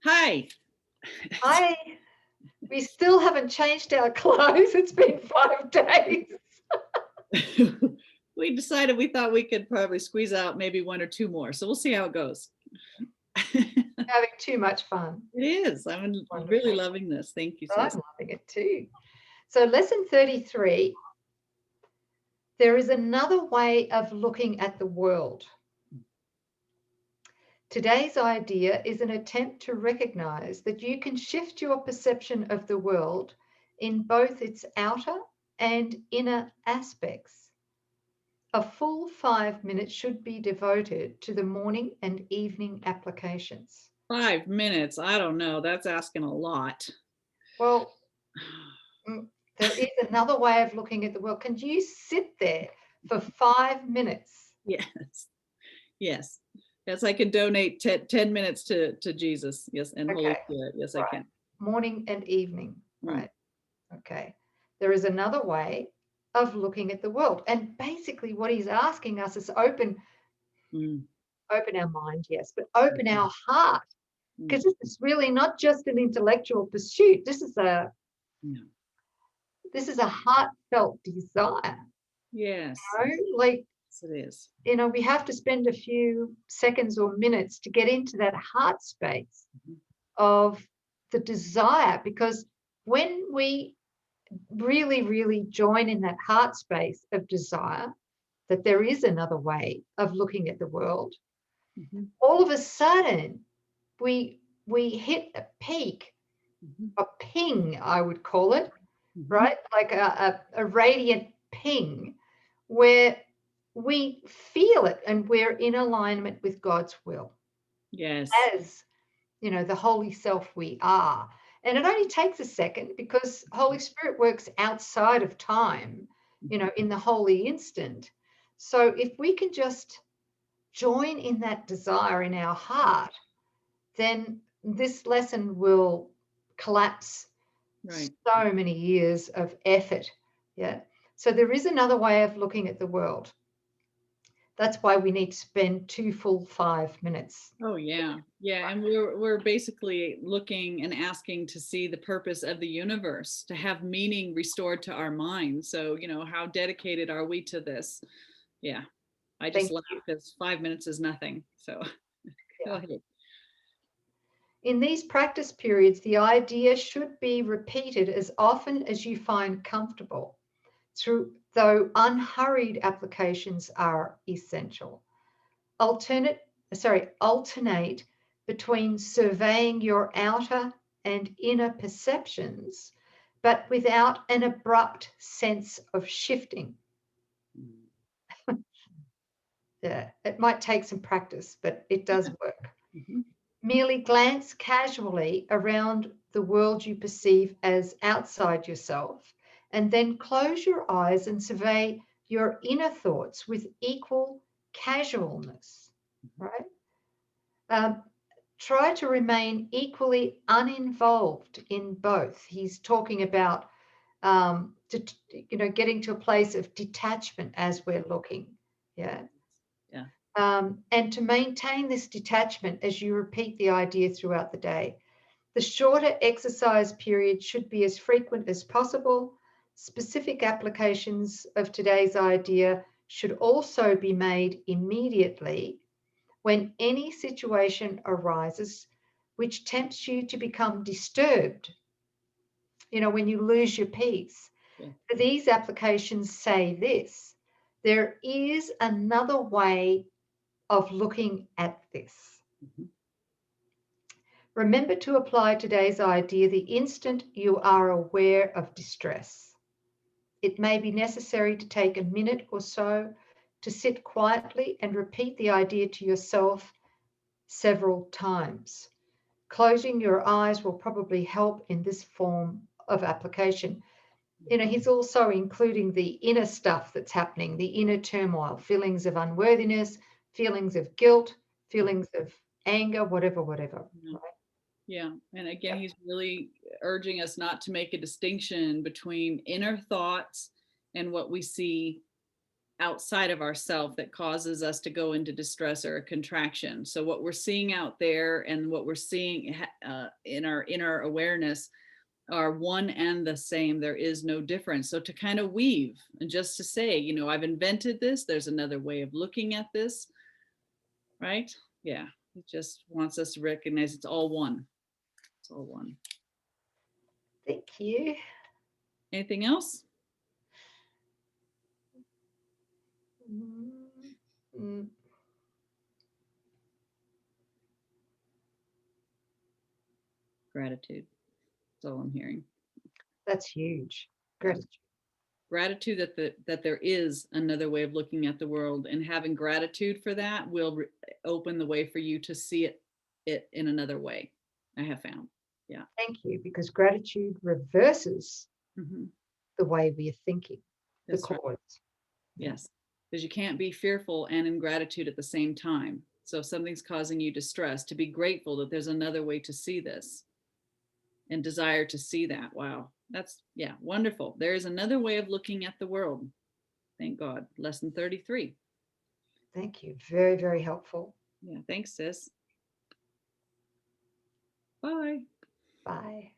Hi. I we still haven't changed our clothes. It's been 5 days. We decided we thought we could probably squeeze out maybe one or two more. So we'll see how it goes. Having too much fun. It is. I'm really Wonderful. loving this. Thank you, I'm sis. loving it too. So lesson 33, there is another way of looking at the world. Today's idea is an attempt to recognize that you can shift your perception of the world in both its outer and inner aspects. A full 5 minutes should be devoted to the morning and evening applications. 5 minutes. I don't know. That's asking a lot. Well, there is another way of looking at the world. Can you sit there for 5 minutes? Yes. Yes. Yes, I can donate 10 minutes to Jesus. Yes. And Holy Okay, Spirit. Yes, I right. can. Morning and evening, Mm. right? Okay. There is another way of looking at the world. And basically what he's asking us is open our mind, yes, but open our heart. Because this is really not just an intellectual pursuit. This is a heartfelt desire. Yes. Like, Yes, it is. we have to spend a few seconds or minutes to get into that heart space of the desire, because when we really, really join in that heart space of desire, that there is another way of looking at the world, all of a sudden we hit a peak, a ping, I would call it, right? Like a radiant ping where we feel it and we're in alignment with God's will. Yes. As, the holy self we are. And it only takes a second because Holy Spirit works outside of time, in the holy instant. So if we can just join in that desire in our heart, then this lesson will collapse so many years of effort. Yeah. So there is another way of looking at the world. That's why we need to spend 2 full 5 minutes. Oh yeah. Yeah. And we're basically looking and asking to see the purpose of the universe, to have meaning restored to our minds. So, how dedicated are we to this? Yeah. I just laugh because 5 minutes is nothing. So go ahead. In these practice periods, the idea should be repeated as often as you find comfortable, though unhurried applications are essential. Alternate between surveying your outer and inner perceptions, but without an abrupt sense of shifting. Yeah, it might take some practice, but it does work. Merely glance casually around the world you perceive as outside yourself, and then close your eyes and survey your inner thoughts with equal casualness, right? Try to remain equally uninvolved in both. He's talking about, getting to a place of detachment as we're looking. Yeah. Yeah. And to maintain this detachment as you repeat the idea throughout the day. The shorter exercise period should be as frequent as possible. Specific applications of today's idea should also be made immediately when any situation arises which tempts you to become disturbed, when you lose your peace. Yeah. For these applications say this: there is another way of looking at this. Remember to apply today's idea the instant you are aware of distress. It may be necessary to take a minute or so to sit quietly and repeat the idea to yourself several times. Closing your eyes will probably help in this form of application. He's also including the inner stuff that's happening, the inner turmoil, feelings of unworthiness, feelings of guilt, feelings of anger, whatever. Right? Yeah. And again, he's really urging us not to make a distinction between inner thoughts and what we see outside of ourself that causes us to go into distress or a contraction. So what we're seeing out there and what we're seeing in our inner awareness are one and the same. There is no difference. So to kind of weave and just to say, you know, I've invented this, there's another way of looking at this, right? Yeah, it just wants us to recognize it's all one. It's all one. Thank you. Anything else? Mm. Gratitude. That's all I'm hearing. That's huge. Gratitude. Gratitude that there is another way of looking at the world, and having gratitude for that will open the way for you to see it in another way. I have found. Yeah. Thank you, because gratitude reverses the way we are thinking. That's the cause. Right. Yes, because you can't be fearful and in gratitude at the same time. So if something's causing you distress, to be grateful that there's another way to see this and desire to see that. Wow, that's, yeah, wonderful. There is another way of looking at the world. Thank God. Lesson 33. Thank you. Very, very helpful. Yeah, thanks, sis. Bye. Bye.